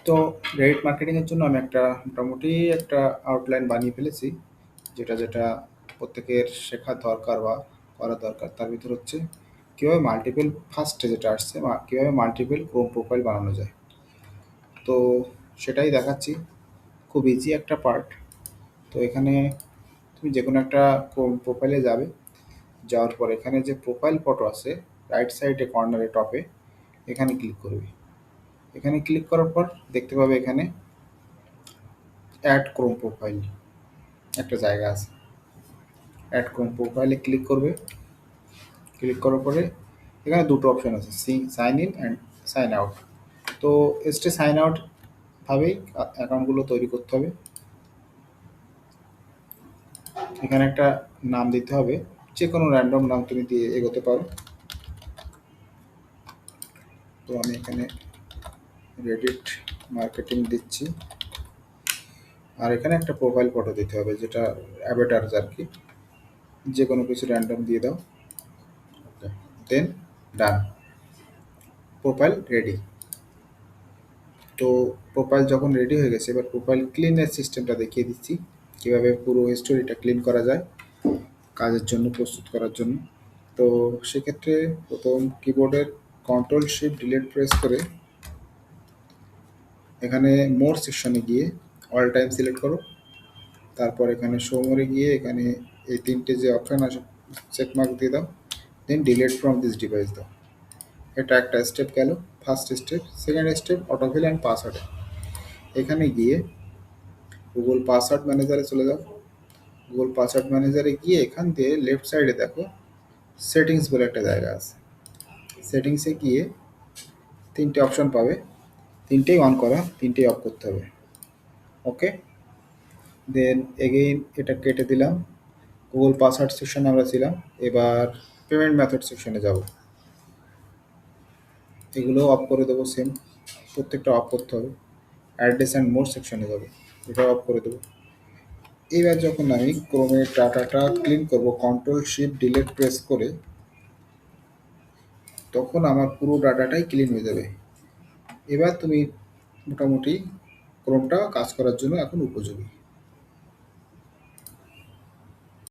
তো রেডিট মার্কেটিংয়ের জন্য আমি মোটামুটি একটা আউটলাইন বানিয়ে ফেলেছি, যেটা যেটা প্রত্যেকের শেখার দরকার বা করা দরকার। তার ভিতর হচ্ছে কীভাবে মাল্টিপল, ফার্স্টে যেটা আসছে কীভাবে মাল্টিপল ক্রোম প্রোফাইল বানানো যায়। তো সেটাই দেখাচ্ছি, খুব ইজি একটা পার্ট। তো এখানে তুমি যে কোনো একটা ক্রোম প্রোফাইলে যাবে, যাওয়ার পর এখানে যে প্রোফাইল ফটো আছে রাইট সাইডে কর্নারে টপে, এখানে ক্লিক করবে। এখানে ক্লিক করার পর দেখতে পাবে এখানে অ্যাড ক্রোম প্রোফাইল একটা জায়গা আছে। অ্যাড ক্রোম প্রোফাইলে ক্লিক করবে। ক্লিক করার পরে এখানে দুটো অপশন আছে, sign in and sign out. তো সাইন আউট ভাবেই অ্যাকাউন্টগুলো তৈরি করতে হবে। এখানে একটা নাম দিতে হবে, যে কোনো র্যান্ডম নাম তুমি দিয়ে এগোতে পারো। তো আমি এখানে রেডিট মার্কেটিং দিচ্ছি। আর এখানে একটা প্রোফাইল ফটো দিতে হবে, যেটা অ্যাভাটার আর কি, যে কোনো কিছু র্যান্ডম দিয়ে দাও। ওকে, দেন ডান, প্রোফাইল রেডি। তো প্রোফাইল যখন রেডি হয়ে গেছে, এবার প্রোফাইল ক্লিনের সিস্টেমটা দেখিয়ে দিচ্ছি, কীভাবে পুরো হিস্টোরিটা ক্লিন করা যায় কাজের জন্য, প্রস্তুত করার জন্য। তো সেক্ষেত্রে প্রথম কিবোর্ডের কন্ট্রোল শিফট ডিলিট প্রেস করে এখানে মোর সেকশনে গিয়ে অল টাইম সিলেক্ট করো। তারপর এখানে শো মোরে গিয়ে এখানে এই তিনটে যে অপশান আছে চেকমার্ক দিয়ে দাও, then delete from this device দাও। এটা একটা স্টেপ গেল, first step. Second step autofill and পাসওয়ার্ডে এখানে গিয়ে গুগল পাসওয়ার্ড ম্যানেজারে চলে যাও। গুগল পাসওয়ার্ড ম্যানেজারে গিয়ে এখান দিয়ে লেফট সাইডে দেখো সেটিংস বলে একটা জায়গা আছে। সেটিংসে গিয়ে তিনটে অপশন পাবে, তিনটেই অন করা, তিনটেই অফ করতে হবে। ওকে, দেন এগেইন এটা কেটে দিলাম। গুগল পাসওয়ার্ড সেকশনে আমরা ছিলাম, এবার পেমেন্ট মেথড সেকশনে যাব। এগুলো অফ করে দেবো, সেম প্রত্যেকটা অফ করতে হবে। অ্যাড্রেস অ্যান্ড মোর সেকশনে যাবো, এটা অফ করে দেবো। এইবার যখন আমি ক্রোমের ডাটাটা ক্লিন করব কন্ট্রোল শিফট ডিলিট প্রেস করে, তখন আমার পুরো ডাটাটাই ক্লিন হয়ে যাবে। এবার তুমি মোটামুটি ক্রোমটা কাজ করার জন্য এখন উপযোগী।